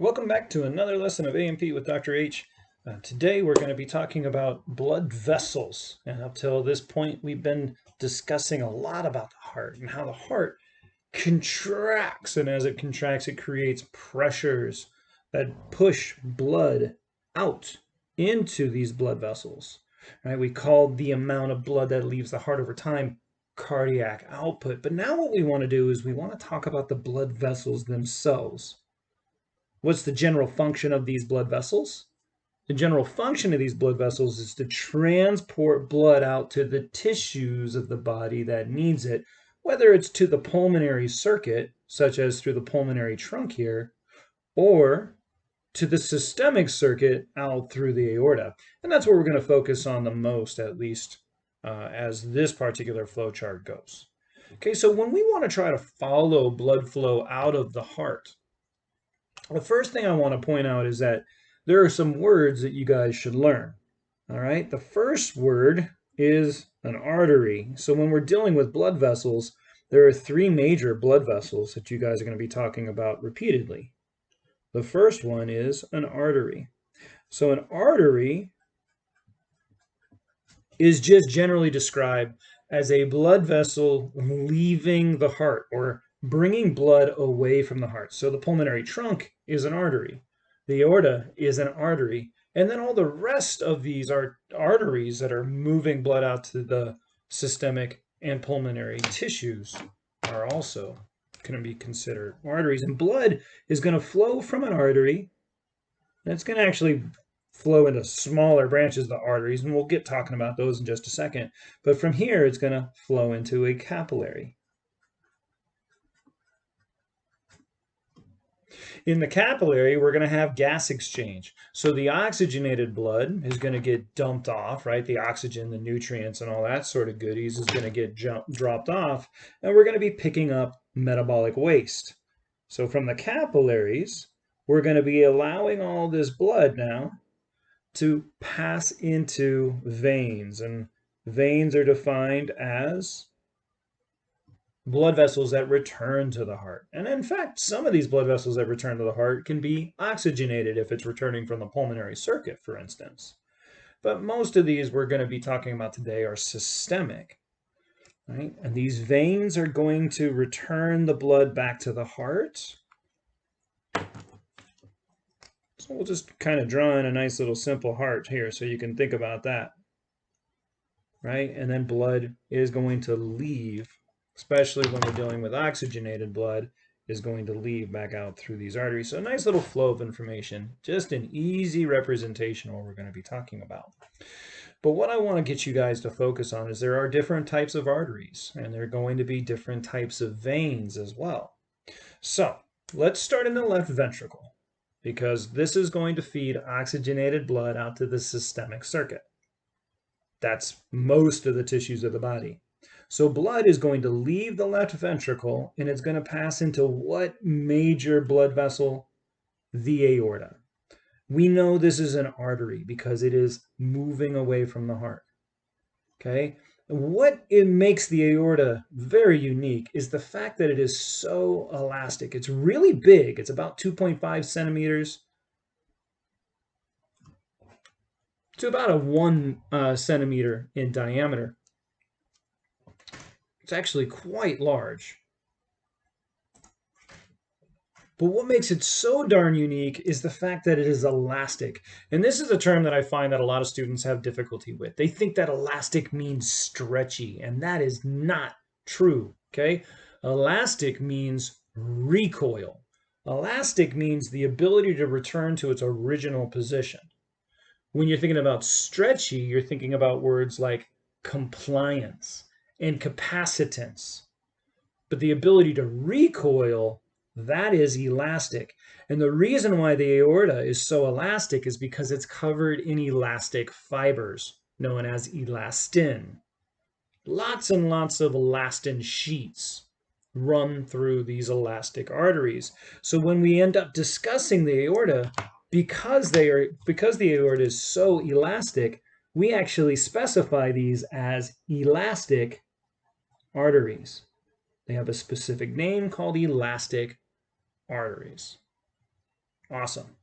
Welcome back to another lesson of A&P with Dr. H. Today we're going to be talking about blood vessels. And up till this point, we've been discussing a lot about the heart and how the heart contracts. And as it contracts, it creates pressures that push blood out into these blood vessels. Right? We call the amount of blood that leaves the heart over time cardiac output. But now what we want to do is we want to talk about the blood vessels themselves. What's the general function of these blood vessels? The general function of these blood vessels is to transport blood out to the tissues of the body that needs it, whether it's to the pulmonary circuit, such as through the pulmonary trunk here, or to the systemic circuit out through the aorta. And that's what we're going to focus on the most, at least as this particular flow chart goes. Okay, so when we want to try to follow blood flow out of the heart, the first thing I want to point out is that there are some words that you guys should learn. All right. The first word is an artery. So when we're dealing with blood vessels, there are three major blood vessels that you guys are going to be talking about repeatedly. The first one is an artery. So an artery is just generally described as a blood vessel leaving the heart or bringing blood away from the heart. So the pulmonary trunk is an artery, the aorta is an artery, and then all the rest of these are arteries that are moving blood out to the systemic and pulmonary tissues are also going to be considered arteries. And blood is going to flow from an artery. And it's going to actually flow into smaller branches of the arteries, and we'll get talking about those in just a second. But from here, it's going to flow into a capillary. In the capillary, we're going to have gas exchange. So the oxygenated blood is going to get dumped off, right? The oxygen, the nutrients, and all that sort of goodies is going to get dropped off, and we're going to be picking up metabolic waste. So from the capillaries, we're going to be allowing all this blood now to pass into veins. And veins are defined as blood vessels that return to the heart. And in fact, some of these blood vessels that return to the heart can be oxygenated if it's returning from the pulmonary circuit, for instance. But most of these we're going to be talking about today are systemic. Right? And these veins are going to return the blood back to the heart. So we'll just kind of draw in a nice little simple heart here so you can think about that. Right? And then blood is going to leave, especially when we're dealing with oxygenated blood, is going to leave back out through these arteries. So a nice little flow of information, just an easy representation of what we're going to be talking about. But what I want to get you guys to focus on is there are different types of arteries, and there are going to be different types of veins as well. So let's start in the left ventricle, because this is going to feed oxygenated blood out to the systemic circuit. That's most of the tissues of the body. So blood is going to leave the left ventricle, and it's going to pass into what major blood vessel? The aorta. We know this is an artery because it is moving away from the heart. Okay? What it makes the aorta very unique is the fact that it is so elastic. It's really big. It's about 2.5 centimeters to about a 1 centimeter in diameter. It's actually quite large. But what makes it so darn unique is the fact that it is elastic. And this is a term that I find that a lot of students have difficulty with. They think that elastic means stretchy, and that is not true, okay? Elastic means recoil. Elastic means the ability to return to its original position. When you're thinking about stretchy, you're thinking about words like compliance and capacitance. But the ability to recoil, that is elastic. And the reason why the aorta is so elastic is because it's covered in elastic fibers known as elastin. Lots and lots of elastin sheets run through these elastic arteries. So when we end up discussing the aorta, because the aorta is so elastic, we actually specify these as elastic arteries. They have a specific name called elastic arteries. Awesome.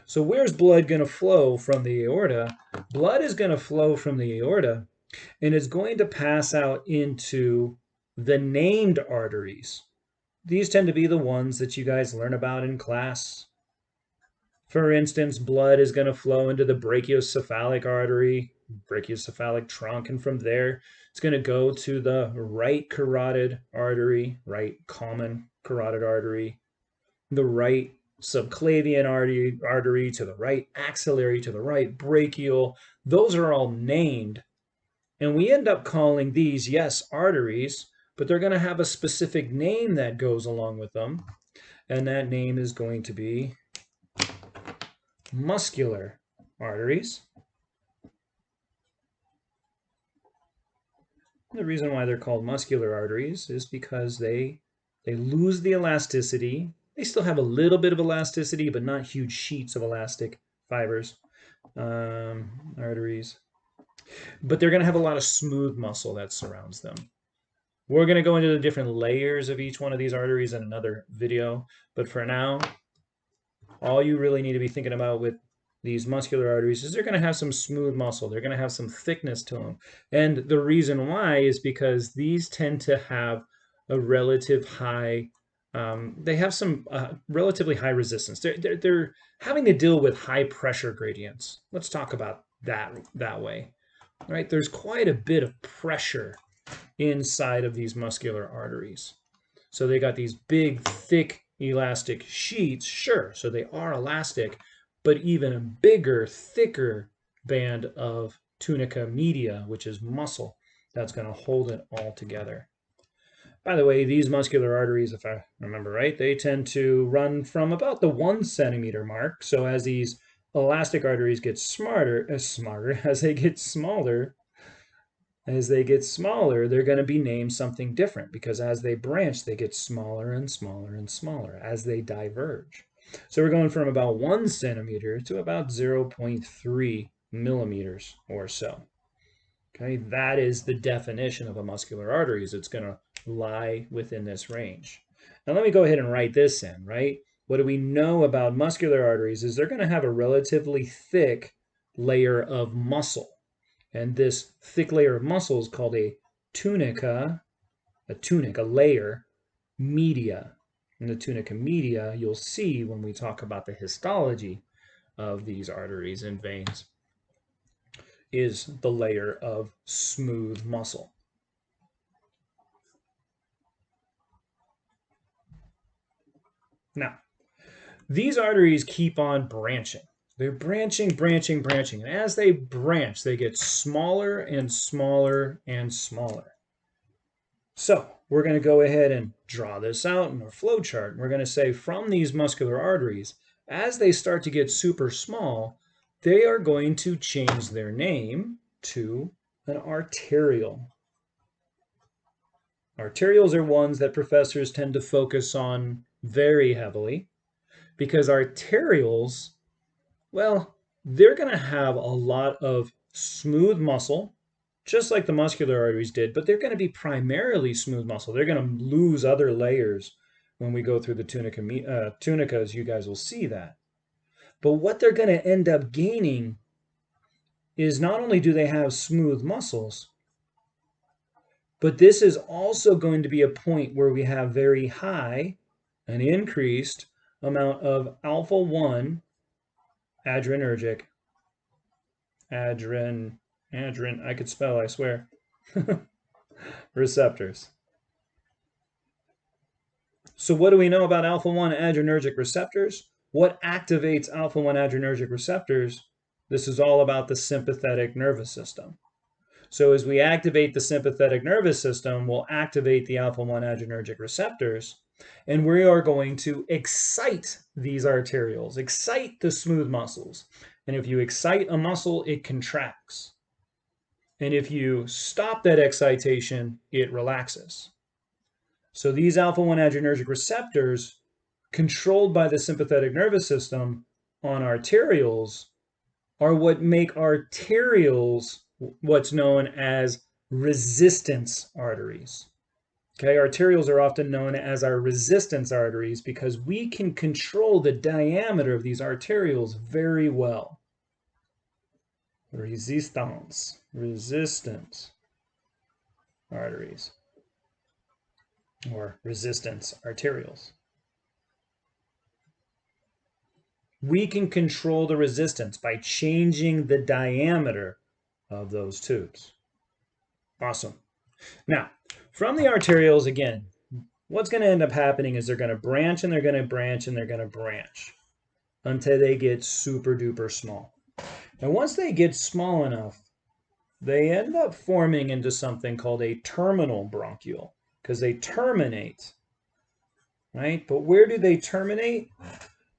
So where's blood going to flow from the aorta? Blood is going to flow from the aorta and it's going to pass out into the named arteries. These tend to be the ones that you guys learn about in class. For instance, blood is going to flow into the brachiocephalic artery, brachiocephalic trunk, and from there it's going to go to the right carotid artery, right common carotid artery, the right subclavian artery to the right axillary to the right brachial. Those are all named. And we end up calling these, yes, arteries, but they're going to have a specific name that goes along with them. And that name is going to be muscular arteries. The reason why they're called muscular arteries is because they lose the elasticity. They still have a little bit of elasticity, but not huge sheets of elastic fibers, arteries. But they're going to have a lot of smooth muscle that surrounds them. We're going to go into the different layers of each one of these arteries in another video. But for now, all you really need to be thinking about with these muscular arteries is they're going to have some smooth muscle. They're going to have some thickness to them. And the reason why is because these tend to have a relative high, they have some relatively high resistance. They're having to deal with high pressure gradients. Let's talk about that way. All right, there's quite a bit of pressure inside of these muscular arteries. So they got these big, thick, elastic sheets, sure, so they are elastic, but even a bigger, thicker band of tunica media, which is muscle, that's going to hold it all together. By the way, these muscular arteries, if I remember right, they tend to run from about the 1 centimeter mark. So as these elastic arteries get as they get smaller, they're going to be named something different because as they branch, they get smaller and smaller and smaller as they diverge. So we're going from about 1 centimeter to about 0.3 millimeters or so. Okay, that is the definition of a muscular artery. It's going to lie within this range. Now let me go ahead and write this in, right? What do we know about muscular arteries is they're going to have a relatively thick layer of muscle. And this thick layer of muscle is called a tunica, a layer, media. And the tunica media you'll see when we talk about the histology of these arteries and veins is the layer of smooth muscle. Now, these arteries keep on branching. They're branching. And as they branch, they get smaller and smaller and smaller. So we're going to go ahead and draw this out in a flow chart. We're going to say from these muscular arteries, as they start to get super small, they are going to change their name to an arterial. Arterioles are ones that professors tend to focus on very heavily because arterioles, well, they're going to have a lot of smooth muscle, just like the muscular arteries did, but they're going to be primarily smooth muscle. They're going to lose other layers when we go through the tunicas. You guys will see that. But what they're going to end up gaining is not only do they have smooth muscles, but this is also going to be a point where we have very high, an increased amount of alpha-1 adrenergic, I could spell, I swear, receptors. So what do we know about alpha-1 adrenergic receptors? What activates alpha-1 adrenergic receptors? This is all about the sympathetic nervous system. So as we activate the sympathetic nervous system, we'll activate the alpha-1 adrenergic receptors, and we are going to excite these arterioles, excite the smooth muscles. And if you excite a muscle, it contracts. And if you stop that excitation, it relaxes. So these alpha-1 adrenergic receptors, controlled by the sympathetic nervous system on arterioles, are what make arterioles what's known as resistance arteries. Okay, arterioles are often known as our resistance arteries because we can control the diameter of these arterioles very well. Resistance arteries, or resistance arterioles. We can control the resistance by changing the diameter of those tubes. Awesome. Now, from the arterioles, again, what's going to end up happening is they're going to branch and they're going to branch and they're going to branch until they get super duper small. And once they get small enough, they end up forming into something called a terminal bronchiole because they terminate, right? But where do they terminate?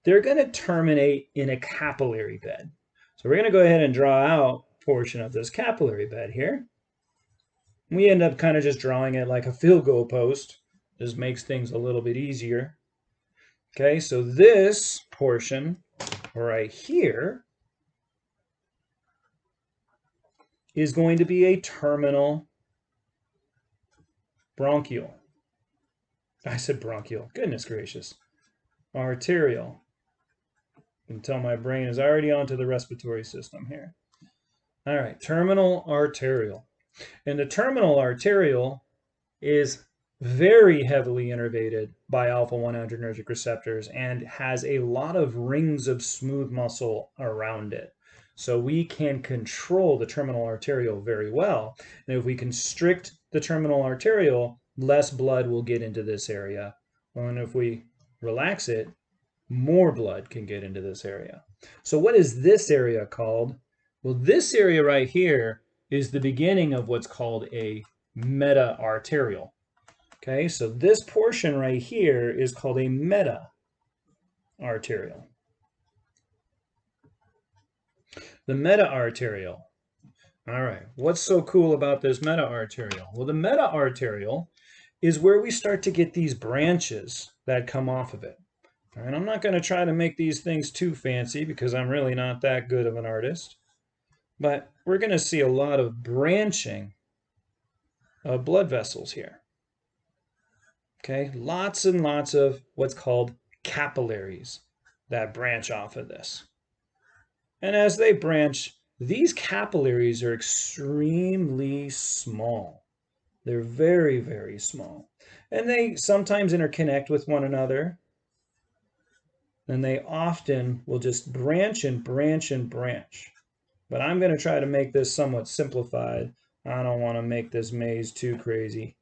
They're going to terminate in a capillary bed. So we're going to go ahead and draw out a portion of this capillary bed here. We end up kind of just drawing it like a field goal post. Just makes things a little bit easier. Okay, so this portion right here is going to be a terminal bronchiole. I said bronchiole. Goodness gracious. Arterial. You can tell my brain is already onto the respiratory system here. All right, terminal arterial. And the terminal arterial is very heavily innervated by alpha-1 adrenergic receptors and has a lot of rings of smooth muscle around it. So we can control the terminal arterial very well. And if we constrict the terminal arterial, less blood will get into this area. And if we relax it, more blood can get into this area. So what is this area called? Well, this area right here is the beginning of what's called a meta-arterial. Okay, so this portion right here is called a meta-arterial. The meta-arterial. All right, what's so cool about this meta-arterial? Well, the meta-arterial is where we start to get these branches that come off of it. All right, I'm not going to try to make these things too fancy because I'm really not that good of an artist. But we're going to see a lot of branching of blood vessels here. Okay, lots and lots of what's called capillaries that branch off of this. And as they branch, these capillaries are extremely small. They're very, very small. And they sometimes interconnect with one another. And they often will just branch and branch and branch. But I'm going to try to make this somewhat simplified. I don't want to make this maze too crazy.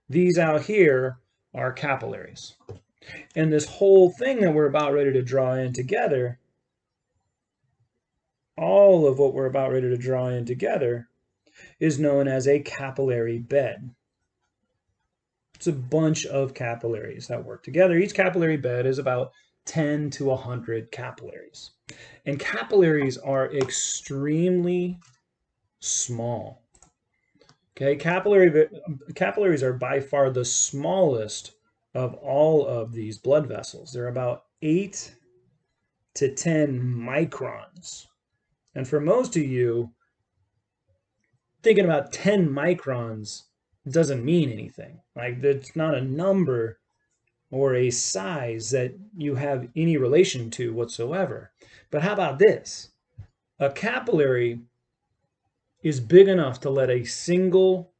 These out here are capillaries. And this whole thing that we're about ready to draw in together, all of what we're about ready to draw in together, is known as a capillary bed. It's a bunch of capillaries that work together. Each capillary bed is about 10 to 100 capillaries. And capillaries are extremely small. Okay, capillaries are by far the smallest of all of these blood vessels. They're about 8 to 10 microns. And for most of you, thinking about 10 microns doesn't mean anything. Like, it's not a number or a size that you have any relation to whatsoever. But how about this? A capillary is big enough to let a single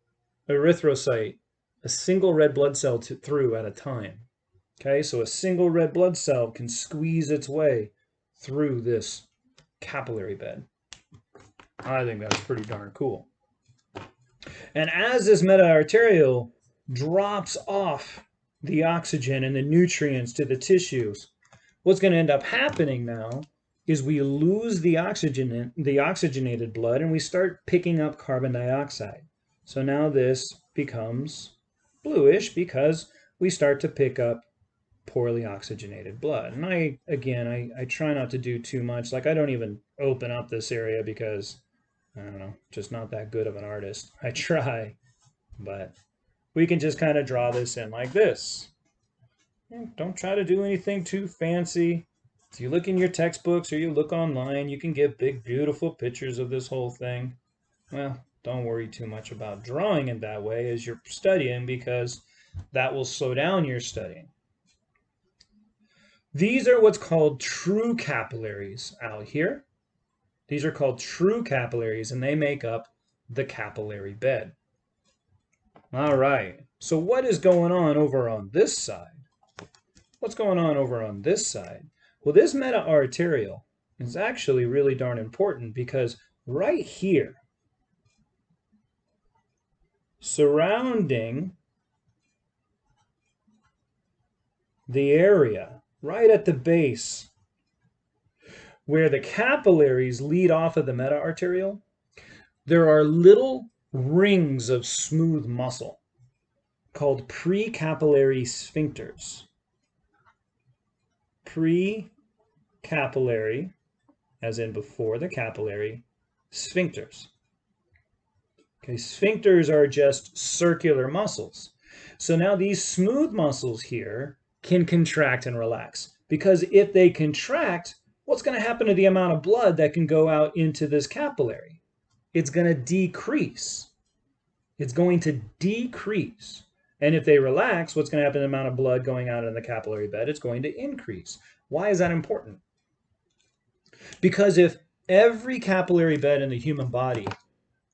erythrocyte, a single red blood cell through at a time. Okay, so a single red blood cell can squeeze its way through this capillary bed. I think that's pretty darn cool. And as this meta-arterial drops off the oxygen and the nutrients to the tissues, what's going to end up happening now is we lose the oxygenated blood and we start picking up carbon dioxide. So now this becomes bluish because we start to pick up poorly oxygenated blood. And I try not to do too much. Like, I don't even open up this area because, I don't know, just not that good of an artist. I try, but we can just kind of draw this in like this. Don't try to do anything too fancy. If you look in your textbooks or you look online, you can get big, beautiful pictures of this whole thing. Well, Don't worry too much about drawing it that way as you're studying, because that will slow down your studying. These are what's called true capillaries out here. These are called true capillaries, and they make up the capillary bed. All right, so what is going on over on this side? What's going on over on this side? Well, this meta-arterial is actually really darn important, because right here, surrounding the area right at the base where the capillaries lead off of the meta-arterial, there are little rings of smooth muscle called precapillary sphincters. Precapillary, as in before the capillary, sphincters. Okay, sphincters are just circular muscles. So now these smooth muscles here can contract and relax, because if they contract, what's going to happen to the amount of blood that can go out into this capillary? It's going to decrease. It's going to decrease. And if they relax, what's going to happen to the amount of blood going out in the capillary bed? It's going to increase. Why is that important? Because if every capillary bed in the human body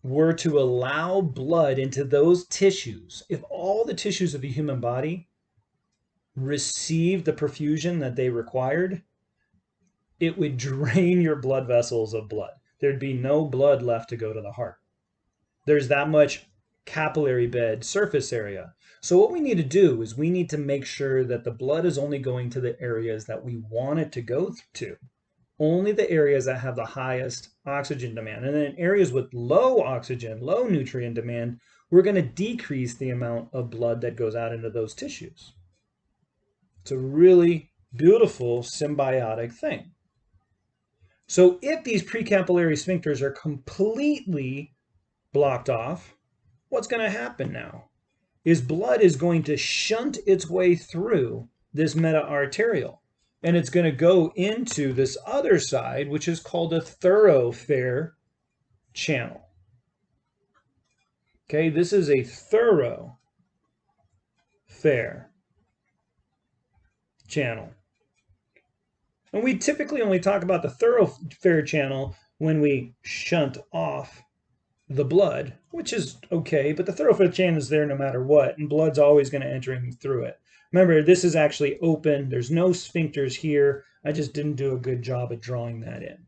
were to allow blood into those tissues, if all the tissues of the human body received the perfusion that they required, it would drain your blood vessels of blood. There'd be no blood left to go to the heart. There's that much capillary bed surface area. So what we need to do is we need to make sure that the blood is only going to the areas that we want it to go to. Only the areas that have the highest oxygen demand. And then in areas with low oxygen, low nutrient demand, we're going to decrease the amount of blood that goes out into those tissues. It's a really beautiful symbiotic thing. So if these precapillary sphincters are completely blocked off, what's going to happen now is blood is going to shunt its way through this meta-arterial, and it's going to go into this other side, which is called a thoroughfare channel. Okay, this is a thoroughfare channel. And we typically only talk about the thoroughfare channel when we shunt off the blood, which is okay, but the thoroughfare channel is there no matter what, and blood's always going to enter through it. Remember, this is actually open. There's no sphincters here. I just didn't do a good job of drawing that in.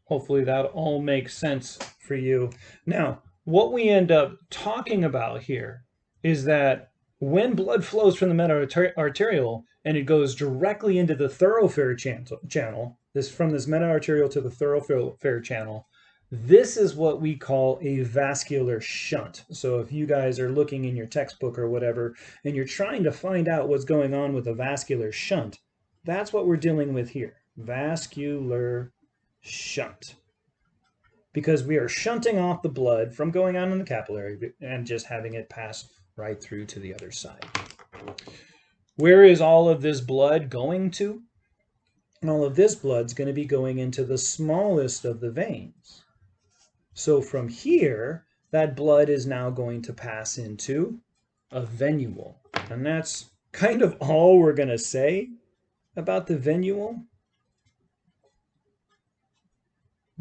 Hopefully that all makes sense for you. Now, what we end up talking about here is that when blood flows from the meta-arterial and it goes directly into the thoroughfare channel, from this meta-arterial to the thoroughfare channel, this is what we call a vascular shunt. So if you guys are looking in your textbook or whatever, and you're trying to find out what's going on with a vascular shunt, that's what we're dealing with here. Vascular shunt. Because we are shunting off the blood from going on in the capillary and just having it pass right through to the other side. Where is all of this blood going to? All of this blood's going to be going into the smallest of the veins. So from here, that blood is now going to pass into a venule. And that's kind of all we're going to say about the venule.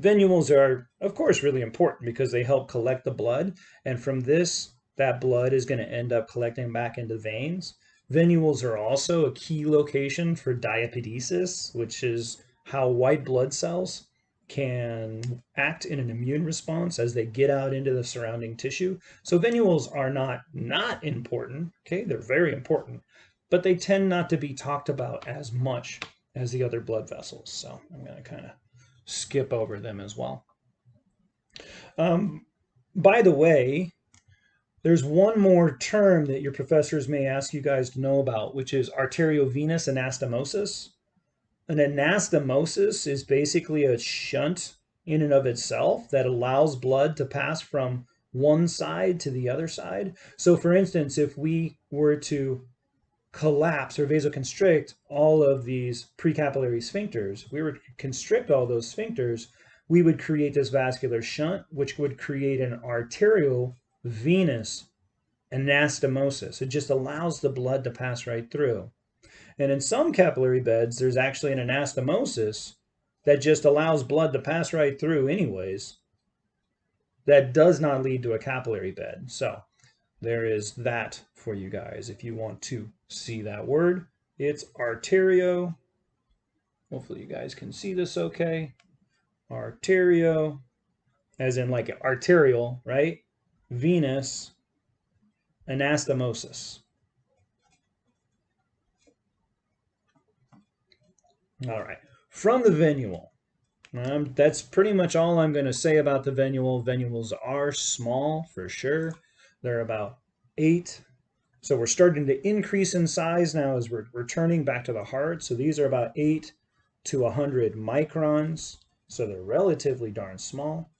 Venules are, of course, really important because they help collect the blood. And from this, that blood is going to end up collecting back into veins. Venules are also a key location for diapedesis, which is how white blood cells can act in an immune response as they get out into the surrounding tissue. So venules are not important, okay? They're very important, but they tend not to be talked about as much as the other blood vessels. So I'm going to kind of skip over them as well. By the way, there's one more term that your professors may ask you guys to know about, which is arteriovenous anastomosis. An anastomosis is basically a shunt in and of itself that allows blood to pass from one side to the other side. So for instance, if we were to collapse or vasoconstrict all of these precapillary sphincters, we were to constrict all those sphincters, we would create this vascular shunt, which would create an arterial venous anastomosis. It just allows the blood to pass right through. And in some capillary beds, there's actually an anastomosis that just allows blood to pass right through anyways. That does not lead to a capillary bed. So there is that for you guys. If you want to see that word, it's arterio. Hopefully you guys can see this okay. Arterio, as in like arterial, right? Venous anastomosis. All right, from the venule. That's pretty much all I'm going to say about the venule. Venules are small for sure. They're about 8. So we're starting to increase in size now as we're returning back to the heart. So these are about 8 to 100 microns. So they're relatively darn small.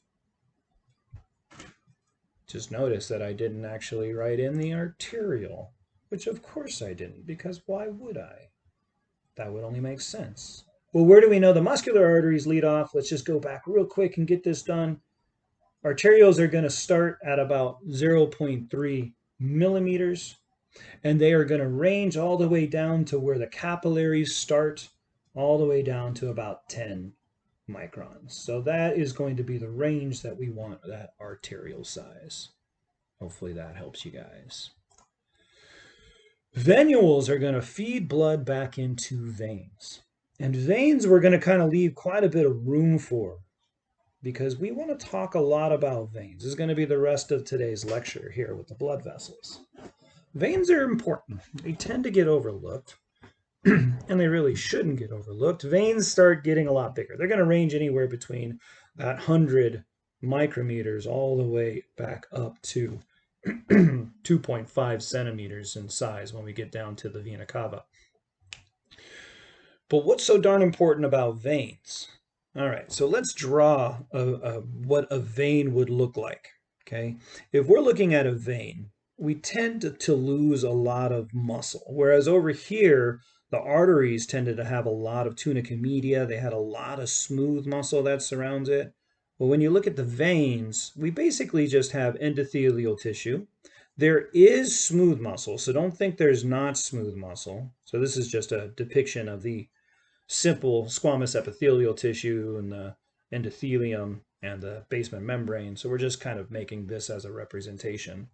Just notice that I didn't actually write in the arterial, which of course I didn't, because why would I? That would only make sense. Well, where do we know the muscular arteries lead off? Let's just go back real quick and get this done. Arterioles are going to start at about 0.3 millimeters, and they are going to range all the way down to where the capillaries start, all the way down to about 10 microns. So that is going to be the range that we want that arterial size. Hopefully that helps you guys. Venules are going to feed blood back into veins. And veins we're going to kind of leave quite a bit of room for, because we want to talk a lot about veins. This is going to be the rest of today's lecture here with the blood vessels. Veins are important. They tend to get overlooked, and they really shouldn't get overlooked. Veins start getting a lot bigger. They're going to range anywhere between that 100 micrometers all the way back up to 2.5 centimeters in size when we get down to the vena cava. But what's so darn important about veins? All right, so let's draw what a vein would look like, okay? If we're looking at a vein, we tend to lose a lot of muscle, whereas over here, the arteries tended to have a lot of tunica media. They had a lot of smooth muscle that surrounds it. Well, when you look at the veins, we basically just have endothelial tissue. There is smooth muscle, so don't think there's not smooth muscle. So this is just a depiction of the simple squamous epithelial tissue and the endothelium and the basement membrane. So we're just kind of making this as a representation.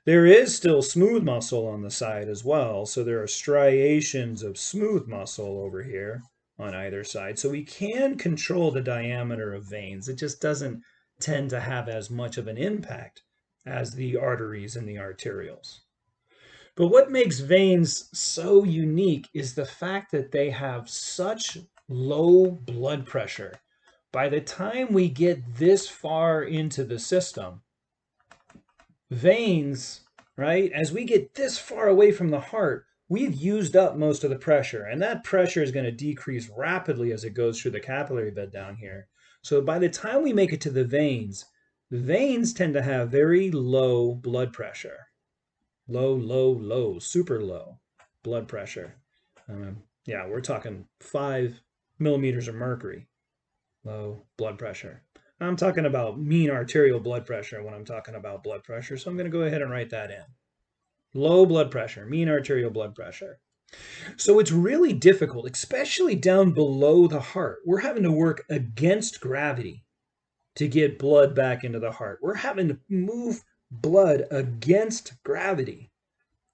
There is still smooth muscle on the side as well. So there are striations of smooth muscle over here on either side. So we can control the diameter of veins. It just doesn't tend to have as much of an impact as the arteries and the arterioles. But what makes veins so unique is the fact that they have such low blood pressure. By the time we get this far into the system, veins, right, as we get this far away from the heart, we've used up most of the pressure, and that pressure is going to decrease rapidly as it goes through the capillary bed down here. So by the time we make it to the veins tend to have very low blood pressure. Low, super low blood pressure. Yeah, we're talking 5 millimeters of mercury, low blood pressure. I'm talking about mean arterial blood pressure when I'm talking about blood pressure, so I'm going to go ahead and write that in. Low blood pressure, mean arterial blood pressure. So it's really difficult, especially down below the heart. We're having to work against gravity to get blood back into the heart. We're having to move blood against gravity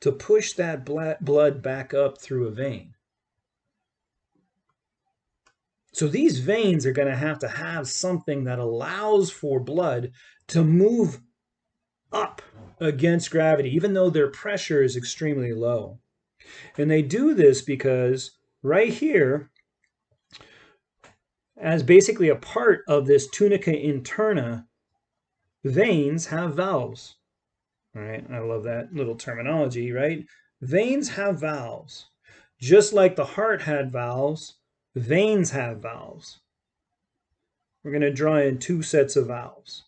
to push that blood back up through a vein. So these veins are going to have something that allows for blood to move up against gravity, even though their pressure is extremely low. And they do this because right here, as basically a part of this tunica interna, veins have valves. All right, I love that little terminology, right? Veins have valves. Just like the heart had valves, veins have valves. We're going to draw in 2 sets of valves.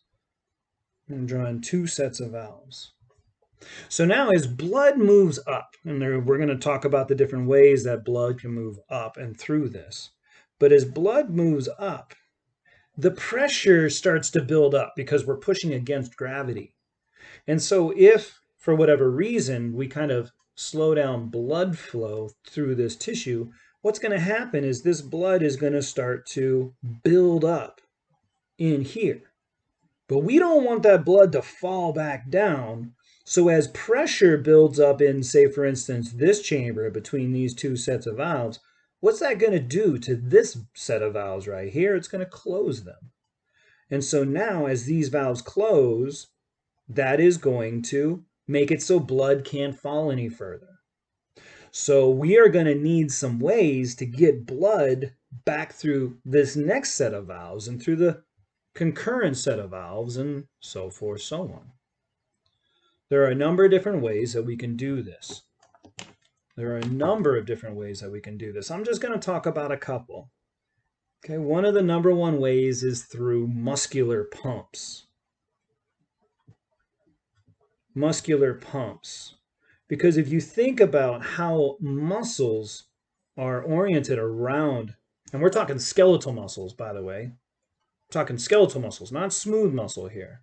So now as blood moves up, and we're going to talk about the different ways that blood can move up and through this. But as blood moves up, the pressure starts to build up because we're pushing against gravity. And so if, for whatever reason, we kind of slow down blood flow through this tissue, what's going to happen is this blood is going to start to build up in here. But we don't want that blood to fall back down. So as pressure builds up in, say, for instance, this chamber between these two sets of valves, what's that going to do to this set of valves right here? It's going to close them. And so now as these valves close, that is going to make it so blood can't fall any further. So we are going to need some ways to get blood back through this next set of valves and through the concurrent set of valves and so forth, so on. There are a number of different ways that we can do this. I'm just going to talk about a couple. Okay, one of the number one ways is through muscular pumps. Because if you think about how muscles are oriented around, and we're talking skeletal muscles, by the way, talking skeletal muscles, not smooth muscle here.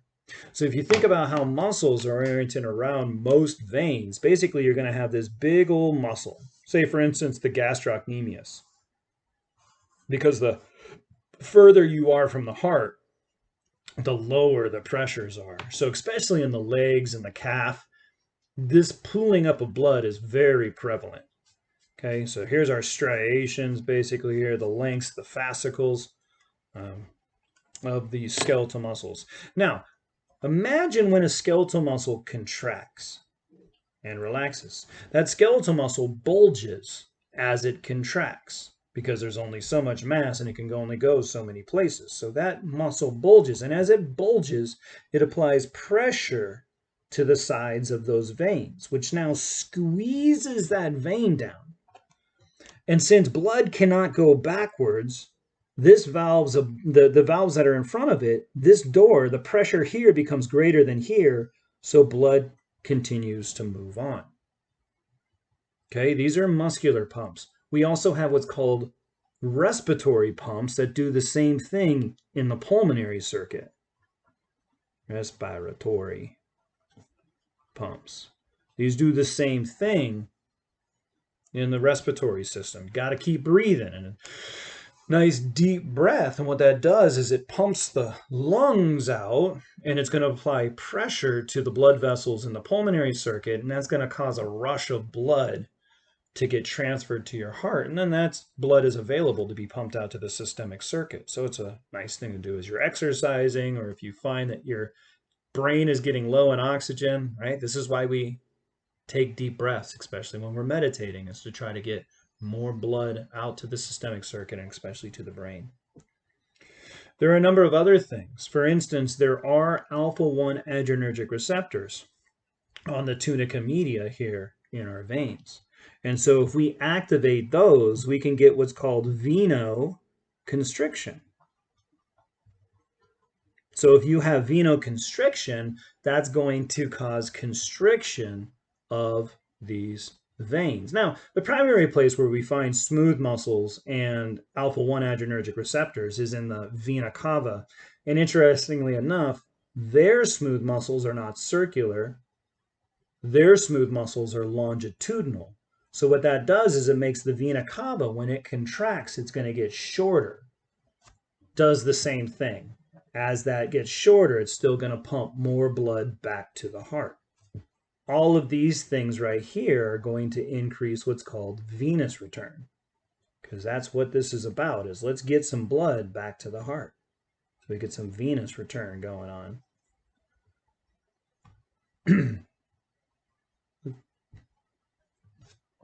So if you think about how muscles are oriented around most veins, basically you're going to have this big old muscle. Say, for instance, the gastrocnemius. Because the further you are from the heart, the lower the pressures are. So especially in the legs and the calf, this pooling up of blood is very prevalent. Okay, so here's our striations, basically here, the lengths, the fascicles of these skeletal muscles. Now, imagine when a skeletal muscle contracts and relaxes. That skeletal muscle bulges as it contracts because there's only so much mass and it can only go so many places. So that muscle bulges, and as it bulges, it applies pressure to the sides of those veins, which now squeezes that vein down. And since blood cannot go backwards, the valves that are in front of it, this door, the pressure here becomes greater than here, so blood continues to move on. Okay, these are muscular pumps. We also have what's called respiratory pumps that do the same thing in the pulmonary circuit. Respiratory pumps. These do the same thing in the respiratory system. Got to keep breathing and a nice deep breath. And what that does is it pumps the lungs out, and it's going to apply pressure to the blood vessels in the pulmonary circuit, and that's going to cause a rush of blood to get transferred to your heart. And then that blood is available to be pumped out to the systemic circuit. So it's a nice thing to do as you're exercising, or if you find that your brain is getting low in oxygen, right? This is why we take deep breaths, especially when we're meditating, is to try to get more blood out to the systemic circuit and especially to the brain. There are a number of other things. For instance, there are alpha-1 adrenergic receptors on the tunica media here in our veins. And so if we activate those, we can get what's called venoconstriction. So if you have venoconstriction, that's going to cause constriction of these veins. Now, the primary place where we find smooth muscles and alpha-1 adrenergic receptors is in the vena cava. And interestingly enough, their smooth muscles are not circular. Their smooth muscles are longitudinal. So what that does is it makes the vena cava, when it contracts, it's going to get shorter. Does the same thing. As that gets shorter, it's still going to pump more blood back to the heart. All of these things right here are going to increase what's called venous return, because that's what this is about, is let's get some blood back to the heart. So we get some venous return going on.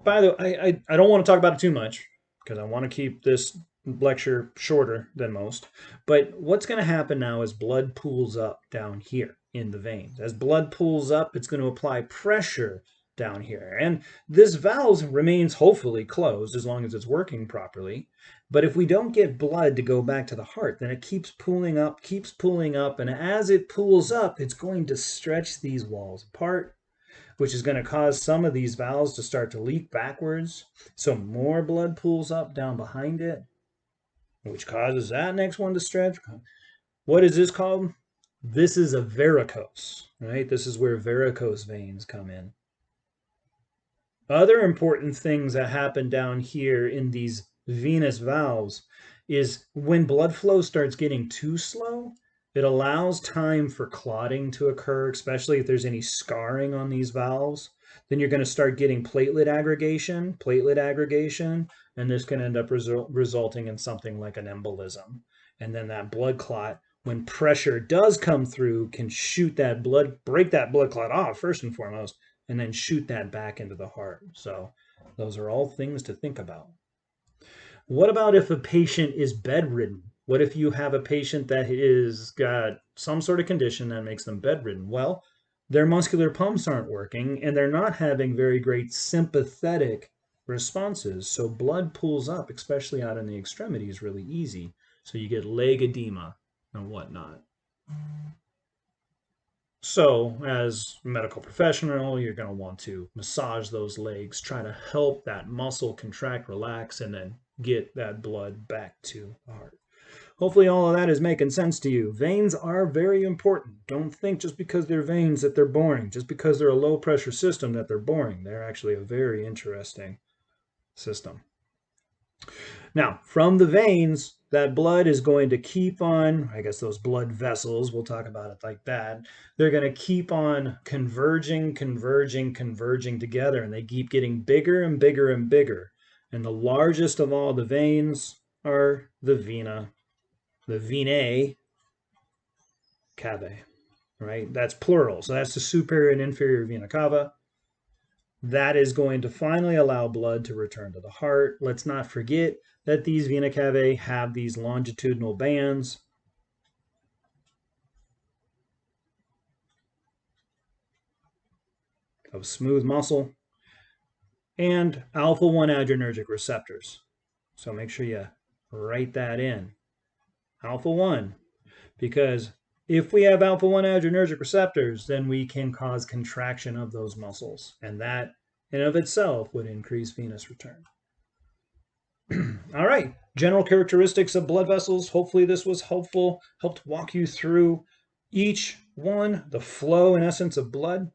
By the way, I don't want to talk about it too much because I want to keep this lecture shorter than most. But what's going to happen now is blood pools up down here in the veins. As blood pools up, it's going to apply pressure down here. And this valve remains hopefully closed as long as it's working properly. But if we don't get blood to go back to the heart, then it keeps pooling up. And as it pools up, it's going to stretch these walls apart, which is going to cause some of these valves to start to leak backwards. So more blood pools up down behind it. which causes that next one to stretch. What is this called? This is a varicose, right? This is where varicose veins come in. Other important things that happen down here in these venous valves is when blood flow starts getting too slow, it allows time for clotting to occur, especially if there's any scarring on these valves. Then you're going to start getting platelet aggregation, and this can end up resulting in something like an embolism. And then that blood clot, when pressure does come through, can shoot that blood, break that blood clot off first and foremost, and then shoot that back into the heart. So those are all things to think about. What about if a patient is bedridden? What if you have a patient that is got some sort of condition that makes them bedridden? Well, their muscular pumps aren't working and they're not having very great sympathetic responses. So blood pools up, especially out in the extremities, really easy. So you get leg edema and whatnot. So, as a medical professional, you're going to want to massage those legs, try to help that muscle contract, relax, and then get that blood back to the heart. Hopefully all of that is making sense to you. Veins are very important. Don't think just because they're veins that they're boring, just because they're a low pressure system that they're boring. They're actually a very interesting system. Now, from the veins, that blood is going to keep on, I guess those blood vessels, we'll talk about it like that, they're going to keep on converging together, and they keep getting bigger and bigger and bigger. And the largest of all the veins are the venae cavae, right? That's plural. So that's the superior and inferior vena cava. That is going to finally allow blood to return to the heart. Let's not forget that these vena cavae have these longitudinal bands of smooth muscle and alpha-1 adrenergic receptors. So make sure you write that in. Alpha-1, because if we have alpha-1 adrenergic receptors, then we can cause contraction of those muscles, and that in of itself would increase venous return. All right, general characteristics of blood vessels. Hopefully this was helpful, helped walk you through each one, the flow and essence of blood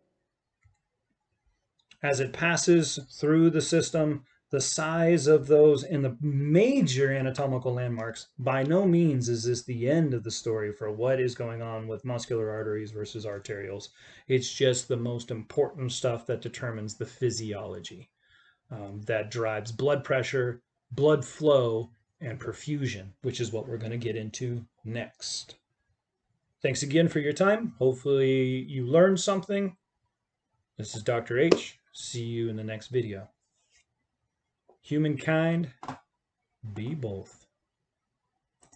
as it passes through the system, the size of those, and the major anatomical landmarks. By no means is this the end of the story for what is going on with muscular arteries versus arterioles. It's just the most important stuff that determines the physiology that drives blood pressure, blood flow, and perfusion, which is what we're going to get into next. Thanks again for your time. Hopefully you learned something. This is Dr. H. See you in the next video. Humankind, be both.